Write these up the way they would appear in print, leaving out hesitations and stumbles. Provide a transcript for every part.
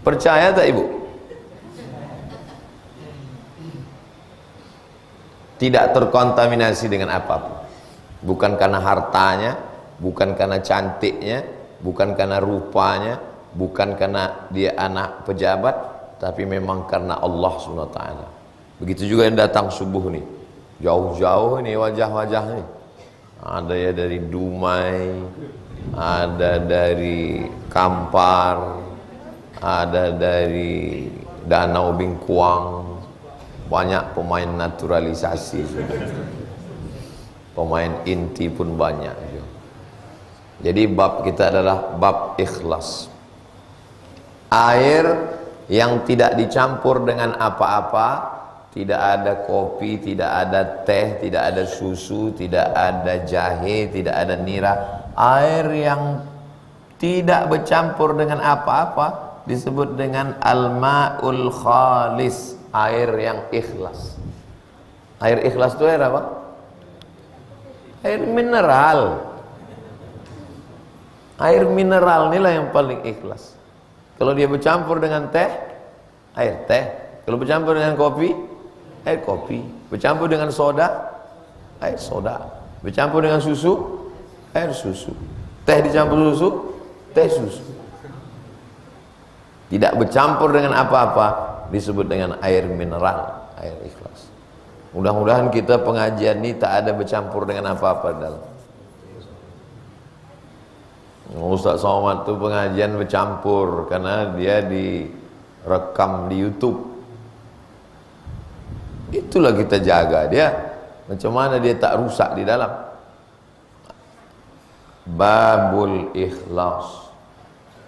Percaya tak ibu? Tidak terkontaminasi dengan apapun. Bukan karena hartanya, bukan karena cantiknya, bukan karena rupanya, bukan karena dia anak pejabat, tapi memang karena Allah SWT. Begitu juga yang datang subuh nih, jauh-jauh ini wajah-wajah nih. Ada ya dari Dumai, ada dari Kampar, ada dari Danau Bingkuang. Banyak pemain naturalisasi sudah. Pemain inti pun banyak. Jadi bab kita adalah bab ikhlas. Air yang tidak dicampur dengan apa-apa, tidak ada kopi, tidak ada teh, tidak ada susu, tidak ada jahe, tidak ada nira. Air yang tidak bercampur dengan apa-apa disebut dengan al-ma'ul khalis, air yang ikhlas. Air ikhlas itu air apa? Air mineral. Air mineral inilah yang paling ikhlas. Kalau dia bercampur dengan teh, air teh. Kalau bercampur dengan kopi, air kopi. Bercampur dengan soda, air soda. Bercampur dengan susu, air susu. Teh dicampur susu, teh susu. Tidak bercampur dengan apa-apa disebut dengan air mineral, air ikhlas. Mudah-mudahan kita pengajian ini tak ada bercampur dengan apa-apa dalam. Ustaz Somad itu pengajian bercampur karena dia direkam di YouTube. Itulah kita jaga dia. Macam mana dia tak rusak di dalam. Babul ikhlas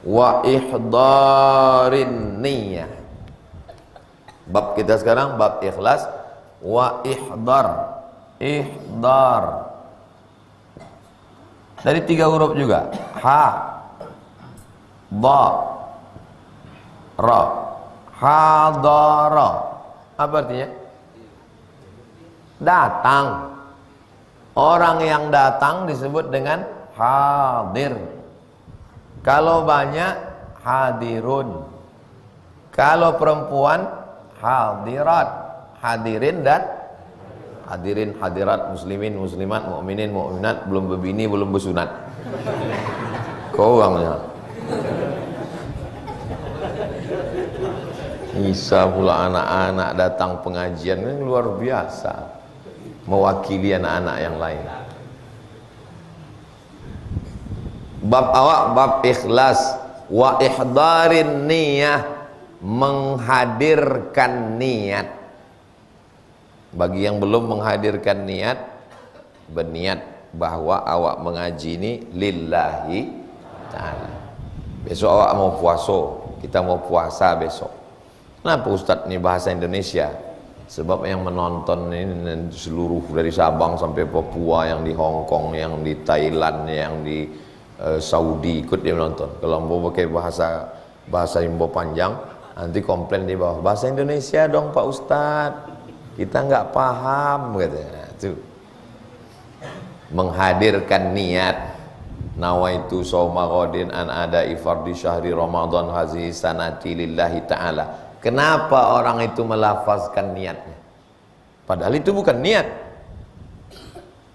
wa ihdarin niyah. Bab kita sekarang bab ikhlas wa ihdar. Ihdar dari 3 huruf juga. Ha, ba, ra. Hadara. Apa artinya? Datang. Orang yang datang disebut dengan hadir. Kalau banyak, hadirun. Kalau perempuan, hadirat. Hadirin dan hadirin, hadirat, muslimin, muslimat, mukminin, mukminat, belum berbini, belum bersunat. Kau orangnya. Bisa pula anak-anak datang pengajian, ini luar biasa. Mewakili anak-anak yang lain. Bab awak, bab ikhlas wa ihdarin niyah, menghadirkan niat. Bagi yang belum menghadirkan niat, berniat bahwa awak mengaji ini lillahi ta'ala. Besok awak mau puasa, kita mau puasa besok. Kenapa Ustadz ini bahasa Indonesia? Sebab yang menonton ini seluruh dari Sabang sampai Papua, yang di Hong Kong, yang di Thailand, yang di Saudi ikut dia menonton. Kalau mau pakai bahasa Imbo panjang, nanti komplain di bawah, bahasa Indonesia dong Pak Ustadz, kita nggak paham katanya. Tuh, menghadirkan niat. Nawaitu shauma ghadin an ada'i fardhi syahri Ramadan hazihi sanati lillahi ta'ala. Kenapa orang itu melafazkan niatnya? Padahal itu bukan niat.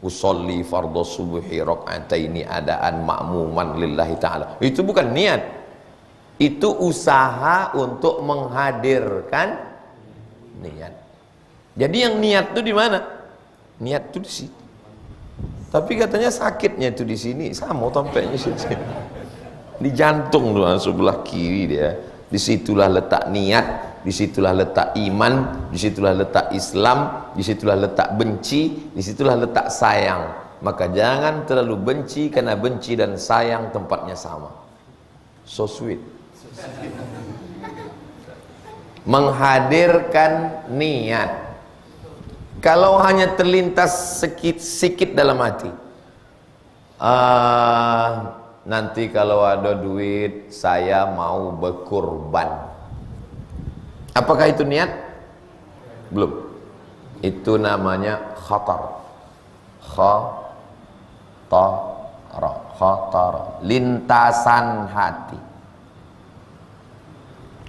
Usolli fardhu subuhi raka'ataini adaan ma'muman lillahi ta'ala. Itu bukan niat. Itu usaha untuk menghadirkan niat. Jadi yang niat itu di mana? Niat itu di sini. Tapi katanya sakitnya itu di sini, sama tampaknya sini. Di jantung tuh sebelah kiri dia. Disitulah letak niat, disitulah letak iman, disitulah letak Islam, disitulah letak benci, disitulah letak sayang. Maka jangan terlalu benci, karena benci dan sayang tempatnya sama. So sweet. Menghadirkan niat. Kalau hanya terlintas sikit dalam hati, nanti kalau ada duit saya mau berkurban. Apakah itu niat? Belum. Itu namanya khatar. Khatar, lintasan hati.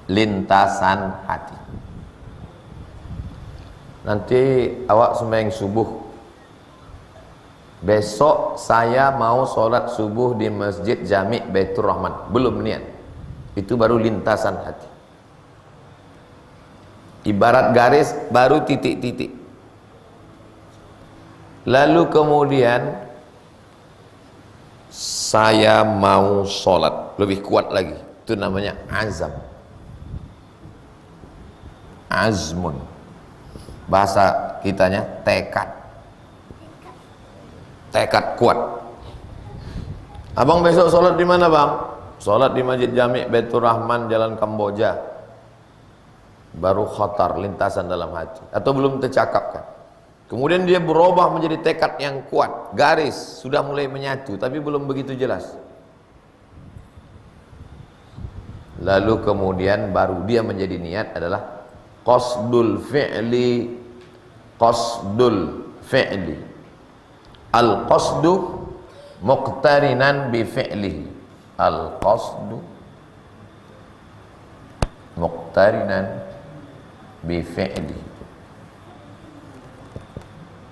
lintasan hati. Nanti awak sembahyang subuh, besok saya mau sholat subuh di Masjid Jami' Baitur Rahman, belum niat, itu baru lintasan hati. Ibarat garis baru titik-titik. Lalu kemudian saya mau sholat, lebih kuat lagi, itu namanya azam. Azmun, bahasa kitanya tekad. Tekad kuat. Abang besok sholat di mana bang? Sholat di Masjid Jami' Baitur Rahman, Jalan Kamboja. Baru khotar, lintasan dalam hati. Atau belum tercakapkan. Kemudian dia berubah menjadi tekad yang kuat, garis sudah mulai menyatu, tapi belum begitu jelas. Lalu kemudian baru dia menjadi niat adalah qasdul fi'li. Qasdul fi'li, al qasdu muqtarinan bi fi'lihi. Al qasdu muqtarinan bi fi'lihi,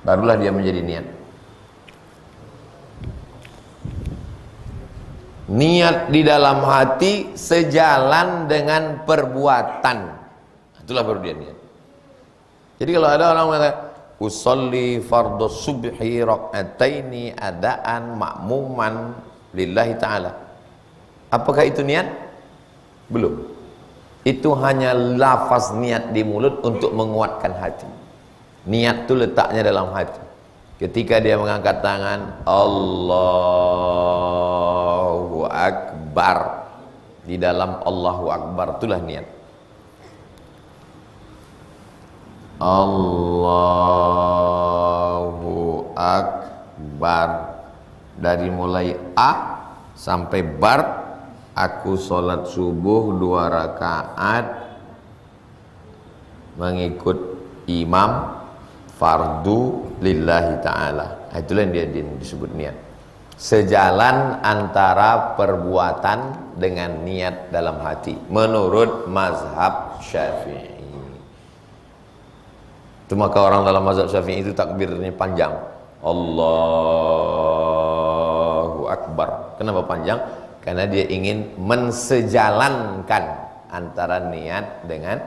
barulah dia menjadi niat. Niat di dalam hati sejalan dengan perbuatan, itulah baru dia niat. Jadi kalau ada orang mengatakan usolli fardhu subhi rak'ataini adaan ma'muman lillahi ta'ala, apakah itu niat? Belum. Itu hanya lafaz niat di mulut untuk menguatkan hati. Niat itu letaknya dalam hati. Ketika dia mengangkat tangan, Allahu Akbar, di dalam Allahu Akbar itulah niat. Allahu Akbar, dari mulai A sampai bar, aku sholat subuh 2 rakaat mengikut imam fardu lillahi ta'ala. Itulah yang dia disebut niat. Sejalan antara perbuatan dengan niat dalam hati menurut mazhab Syafi'i. Itu maka orang dalam mazhab Syafi'i itu takbirnya panjang, Allahu Akbar. Kenapa panjang? Karena dia ingin mensejalankan antara niat dengan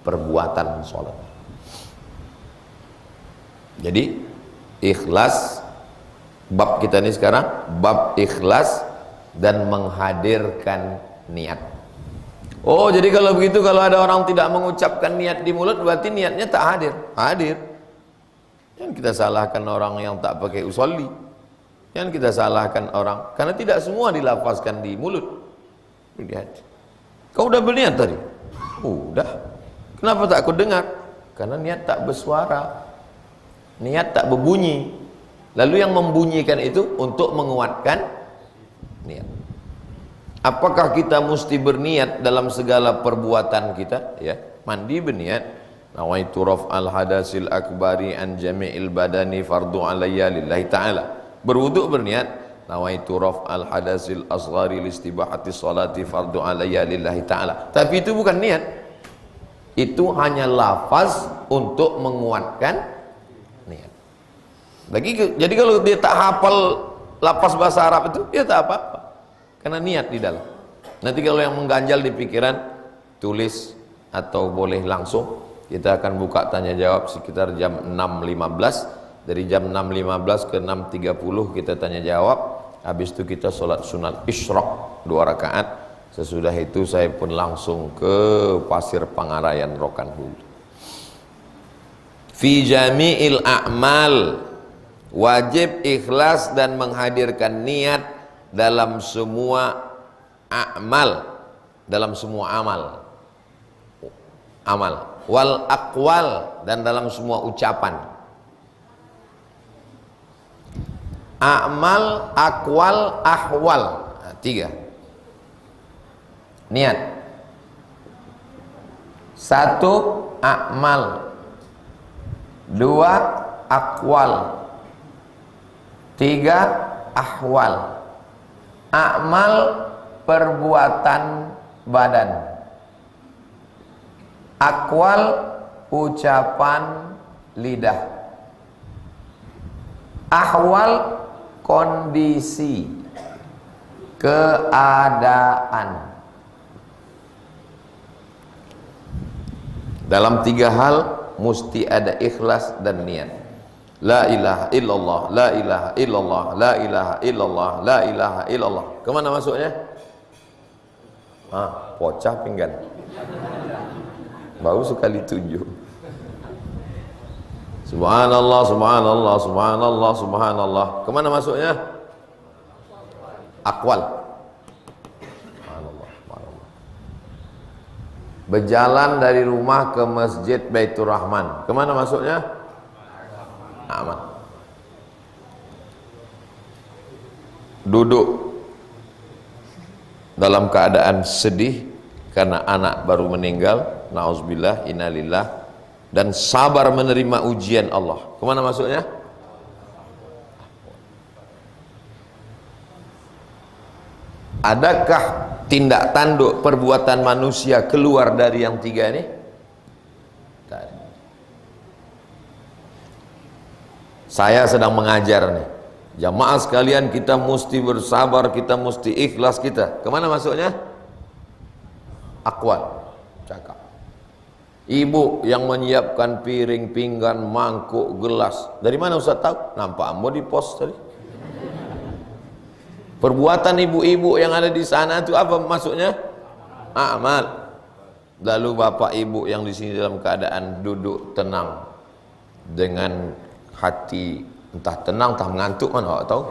perbuatan sholat. Jadi ikhlas, bab kita ini sekarang bab ikhlas dan menghadirkan niat. Oh, jadi kalau begitu, kalau ada orang tidak mengucapkan niat di mulut, berarti niatnya tak hadir. Hadir. Yang kita salahkan orang yang tak pakai usolli, yang kita salahkan orang karena tidak semua dilafazkan di mulut, di hati. Kau udah berniat tadi? Udah. Kenapa tak aku dengar? Karena niat tak bersuara, niat tak berbunyi. Lalu yang membunyikan itu untuk menguatkan niat. Apakah kita mesti berniat dalam segala perbuatan kita? Ya, mandi berniat, nawaitu raf'al hadasil akbari an jami'il badani fardu alayya lillahi ta'ala. Berwuduk berniat, nawaitu raf'al hadasil asghari listibahati salati fardu alayya lillahi ta'ala. Tapi itu bukan niat. Itu hanya lafaz untuk menguatkan niat. Jadi kalau dia tak hafal lafaz bahasa Arab itu, dia tak apa-apa, karena niat di dalam. Nanti kalau yang mengganjal di pikiran, tulis atau boleh langsung. Kita akan buka tanya jawab sekitar jam 6.15. Dari jam 6.15 ke 6.30 kita tanya jawab. Habis itu kita sholat sunat isyraq 2 rakaat. Sesudah itu saya pun langsung ke Pasir Pangarayan Rokan Hulu. Fi jami'il a'mal, wajib ikhlas dan menghadirkan niat dalam semua a'mal, dalam semua amal, wal aqwal, dan dalam semua ucapan. A'mal, aqwal, ahwal, 3 niat. 1 a'mal, 2 aqwal, 3 ahwal. A'mal perbuatan badan, Akwal, ucapan lidah. Ahwal, kondisi, keadaan. Dalam 3 hal mesti ada ikhlas dan niat. La ilaha illallah, la ilaha illallah, la ilaha illallah, la ilaha illallah. Kemana masuknya? Pocah pinggan. Baru sekali tunjuk. Subhanallah, subhanallah, subhanallah, subhanallah. Kemana masuknya? Akwal. Subhanallah, subhanallah. Berjalan dari rumah ke masjid Baitur Rahman. Kemana masuknya? Amal. Duduk dalam keadaan sedih karena anak baru meninggal, na'udzubillah, innalillah, dan sabar menerima ujian Allah. Kemana masuknya? Adakah tindak tanduk perbuatan manusia keluar dari yang 3 ini? Tak. Saya sedang mengajar nih, jamaah sekalian, kita mesti bersabar, kita mesti ikhlas kita. Kemana masuknya? Akwal, cakap. Ibu yang menyiapkan piring, pinggan, mangkuk, gelas. Dari mana Ustaz tahu? Nampak ambo di pos tadi. Perbuatan ibu-ibu yang ada di sana itu apa maksudnya? Amal. Lalu bapak ibu yang di sini dalam keadaan duduk tenang dengan hati entah tenang entah mengantuk, mana awak tahu.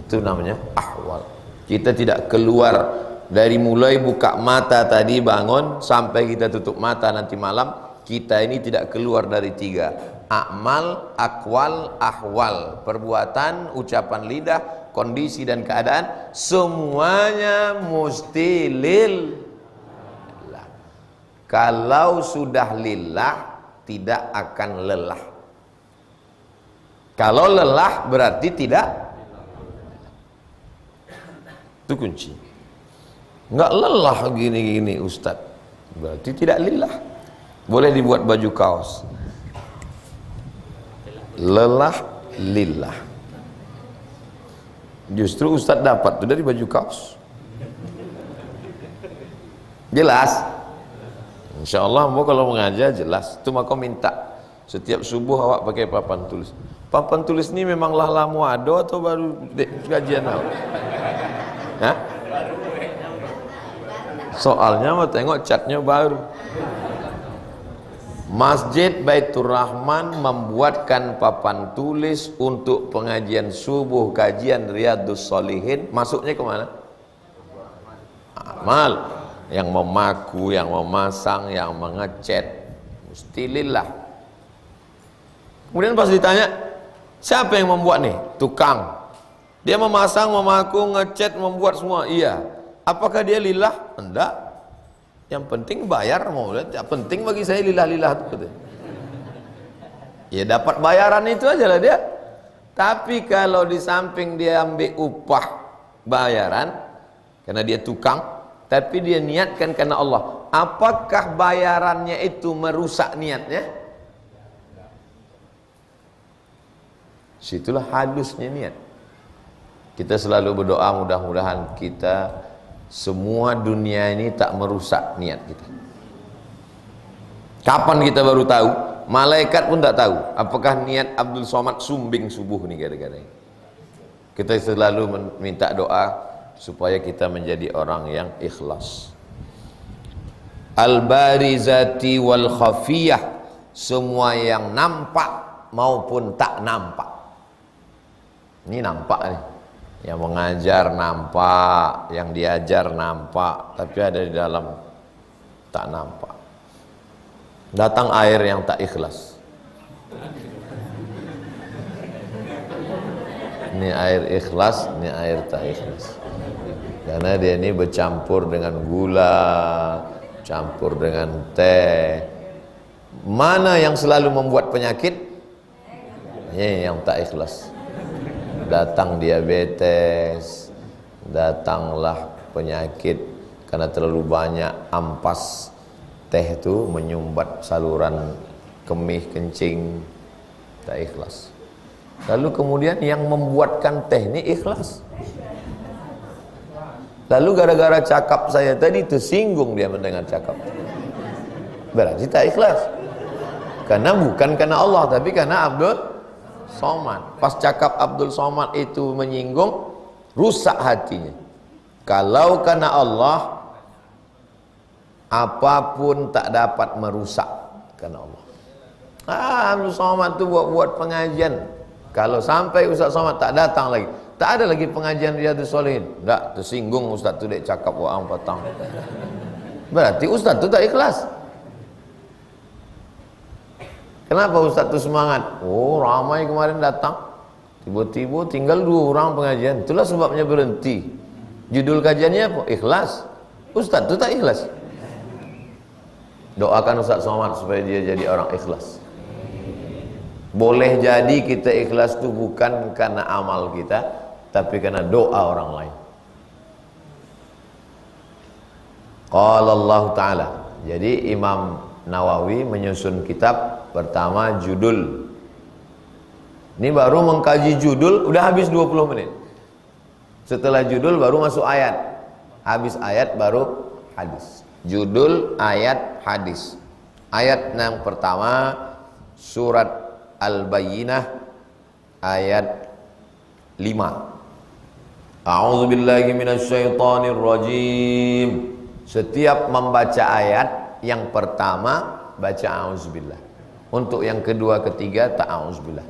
Itu namanya ahwal. Kita tidak keluar dari mulai buka mata tadi bangun sampai kita tutup mata nanti malam, kita ini tidak keluar dari 3: amal, akwal, ahwal. Perbuatan, ucapan lidah, kondisi dan keadaan, semuanya mesti lillah. Kalau sudah lillah, tidak akan lelah. Kalau lelah berarti tidak. Itu kunci. Enggak lelah gini-gini Ustaz, berarti tidak lillah. Boleh dibuat baju kaos, lelah lillah. Justru Ustaz dapat tuh dari baju kaos. Jelas? Insya Allah mau kalau mengajar jelas. Itu maka minta setiap subuh awak pakai papan tulis. Papan tulis ini memanglah lama ada atau baru kajian awak? Hah? Soalnya mau tengok catnya baru. Masjid Baitur Rahman membuatkan papan tulis untuk pengajian subuh, kajian Riyadhus Shalihin. Masuknya kemana? Amal. Yang memaku, yang memasang, yang mengecat, mesti lillah. Kemudian pas ditanya, siapa yang membuat nih? Tukang. Dia memasang, memaku, ngecat, membuat semua. Iya. Apakah dia lillah? Enggak. Yang penting bayar, mau lihat. Yang penting bagi saya lillah-lillah itu. Ya dapat bayaran itu aja lah dia. Tapi kalau di samping dia ambil upah bayaran karena dia tukang, tapi dia niatkan karena Allah, apakah bayarannya itu merusak niatnya? Situlah halusnya niat. Kita selalu berdoa mudah-mudahan kita semua dunia ini tak merusak niat kita. Kapan kita baru tahu? Malaikat pun tak tahu apakah niat Abdul Somad sumbing subuh nih gara-gara ini. Kita selalu minta doa supaya kita menjadi orang yang ikhlas. Al-barizati wal khafiyah, semua yang nampak maupun tak nampak. Ini nampak nih. Yang mengajar nampak, yang diajar nampak, tapi ada di dalam tak nampak. Datang air yang tak ikhlas. Ini air ikhlas, ini air tak ikhlas. Karena dia ini bercampur dengan gula, campur dengan teh. Mana yang selalu membuat penyakit? Ini yang tak ikhlas. Datang diabetes, datanglah penyakit karena terlalu banyak ampas Teh itu menyumbat saluran kemih, kencing, tak ikhlas. Lalu kemudian yang membuatkan teh ini ikhlas. Lalu gara-gara cakap saya tadi tersinggung dia mendengar cakap. Berarti tak ikhlas. Karena bukan karena Allah, tapi karena Abdul Somad. Pas cakap Abdul Somad itu menyinggung, rusak hatinya. Kalau karena Allah, apapun tak dapat merusak karena Allah. Abdul Somad tu buat pengajian. Kalau sampai Ustaz Somad tak datang lagi, tak ada lagi pengajian Riyadhus Shalihin. Tak, tersinggung Ustaz tu dek cakap waang patang. Berarti Ustaz tu tak ikhlas. Kenapa Ustaz tu semangat? Oh, ramai kemarin datang. Tiba-tiba tinggal 2 orang pengajian. Itulah sebabnya berhenti. Judul kajiannya apa? Ikhlas. Ustaz tu tak ikhlas. Doakan Ustaz Somad supaya dia jadi orang ikhlas. Boleh jadi kita ikhlas itu bukan karena amal kita, tapi karena doa orang lain. Qala Allah Ta'ala. Jadi Imam Nawawi menyusun kitab pertama judul. Ini baru mengkaji judul udah habis 20 menit. Setelah judul baru masuk ayat. Habis ayat baru hadis. Judul, ayat, hadis. Ayat yang pertama surat Al-Bayyinah ayat 5. A'udzubillahi minasyaitonir rajim. Setiap membaca ayat yang pertama baca a'udzubillah. Untuk yang kedua, ketiga tak a'udzubillah.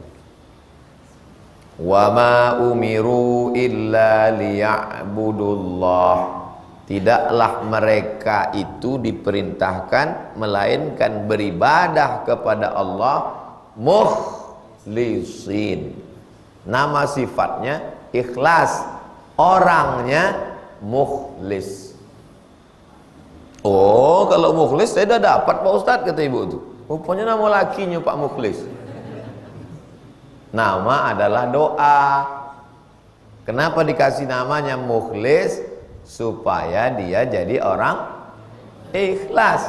Wa ma umiru illa liya'budullah. Tidaklah mereka itu diperintahkan melainkan beribadah kepada Allah mukhlisin. Nama sifatnya ikhlas, orangnya mukhlis. Oh, kalau mukhlis saya dah dapat Pak Ustadz, kata ibu itu. Rupanya nama lakinya Pak Mukhlis. Nama adalah doa. Kenapa dikasih namanya mukhlis? Supaya dia jadi orang ikhlas.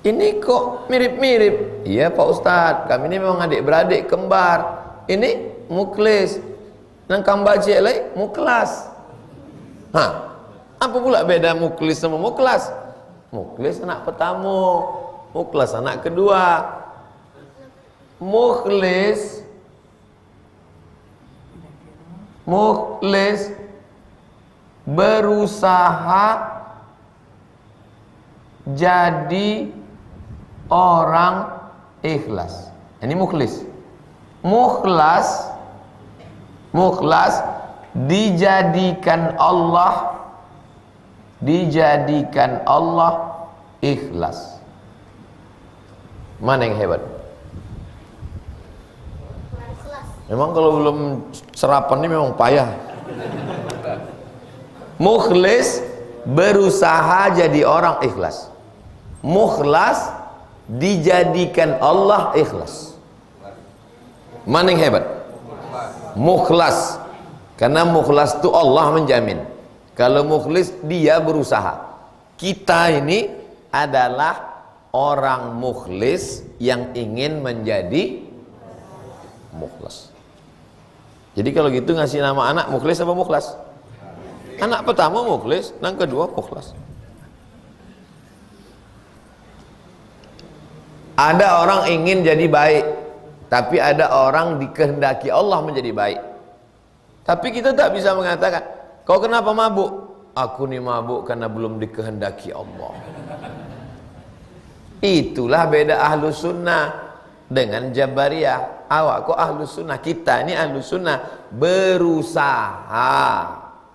Ini kok mirip-mirip? Iya Pak Ustadz, kami ini memang adik-beradik kembar. Ini mukhlis, nang kambaci lagi mukhlas. Hah, apa pula beda mukhlis sama mukhlas? Mukhlis anak pertama, mukhlas anak kedua. Mukhlis berusaha jadi orang ikhlas. Ini mukhlis. Mukhlas dijadikan Allah ikhlas. Mana yang hebat? Memang kalau belum serapan ini memang payah. Mukhlis berusaha jadi orang ikhlas. Mukhlas dijadikan Allah ikhlas. Mana yang hebat? Mukhlas. Karena mukhlas itu Allah menjamin. Kalau mukhlis dia berusaha. Kita ini adalah orang mukhlis yang ingin menjadi mukhlas. Jadi kalau gitu ngasih nama anak mukhlis apa mukhlas? Anak pertama mukhlis, yang kedua mukhlas. Ada orang ingin jadi baik, tapi ada orang dikehendaki Allah menjadi baik. Tapi kita tak bisa mengatakan, kau kenapa mabuk? Aku nih mabuk karena belum dikehendaki Allah. Itulah beda ahlus sunnah dengan Jabariyah. Awak kok ahlus sunnah, kita ini ahlus sunnah berusaha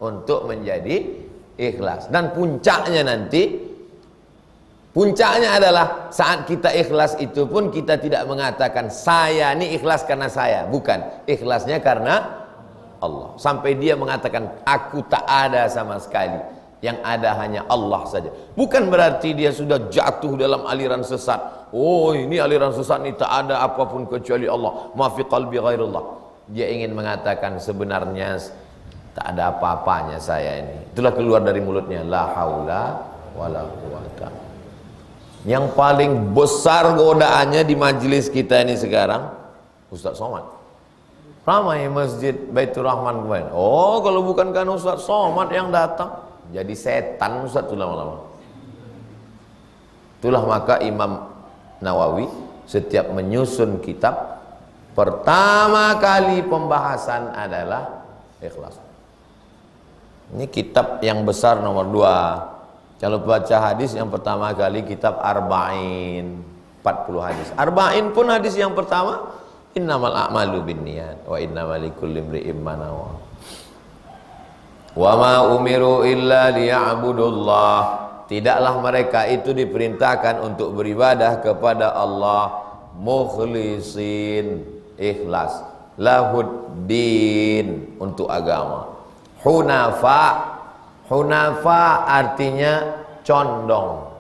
untuk menjadi ikhlas. Dan puncaknya adalah saat kita ikhlas itu pun kita tidak mengatakan saya ini ikhlas karena saya, bukan, ikhlasnya karena Allah. Sampai dia mengatakan aku tak ada sama sekali, yang ada hanya Allah saja. Bukan berarti dia sudah jatuh dalam aliran sesat. Oh, ini aliran sesat ini tak ada apapun kecuali Allah. Ma fi qalbi ghairullah. Dia ingin mengatakan sebenarnya tak ada apa-apanya saya ini. Itulah keluar dari mulutnya, la haula wala quwata. Yang paling besar godaannya di majelis kita ini sekarang, Ustaz Somad. Ramai masjid Baitur Rahman kemarin. Oh, kalau bukan karena Ustaz Somad yang datang, jadi setan Ustaz tuh lama-lama. Itulah maka Imam Nawawi setiap menyusun kitab, pertama kali pembahasan adalah ikhlas. Ini kitab yang besar nomor 2. Kalau baca hadis yang pertama kali kitab Arba'in, 40 hadis. Arba'in pun hadis yang pertama, innamal a'malu binniyat wa innamal likulli imri'in ma nawa. Wa ma umiru illa liya'budullah. Tidaklah mereka itu diperintahkan untuk beribadah kepada Allah mukhlisin, ikhlas, lahuddin, untuk agama. Hunafa, hunafa artinya condong,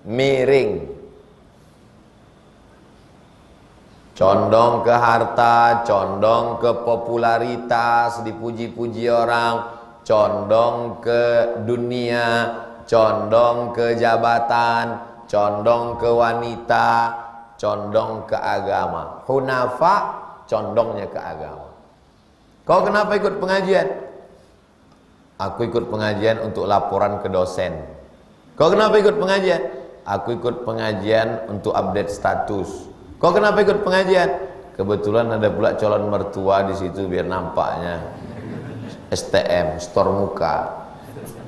miring, condong ke harta, condong ke popularitas, dipuji-puji orang, condong ke dunia, condong ke jabatan, condong ke wanita, condong ke agama. Hunafa, condongnya ke agama. Kau kenapa ikut pengajian? Aku ikut pengajian untuk laporan ke dosen. Kau kenapa ikut pengajian? Aku ikut pengajian untuk update status. Kau kenapa ikut pengajian? Kebetulan ada pula calon mertua di situ biar nampaknya STM, store muka.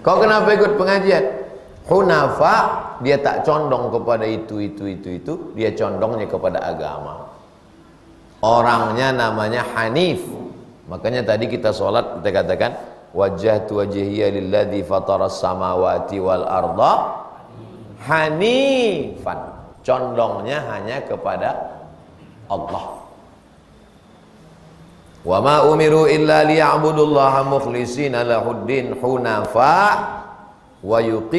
Kau kenapa ikut pengajian? Hunafa, dia tak condong kepada itu, dia condongnya kepada agama. Orangnya namanya Hanif. Makanya tadi kita sholat, kita katakan wajjahtu wajhiya lilladzi fataras samawati wal arda hanifan. Condongnya hanya kepada Allah. Wa ma umiru illa liya'budullaha mukhlishina lahuddin hunafa wa yuqim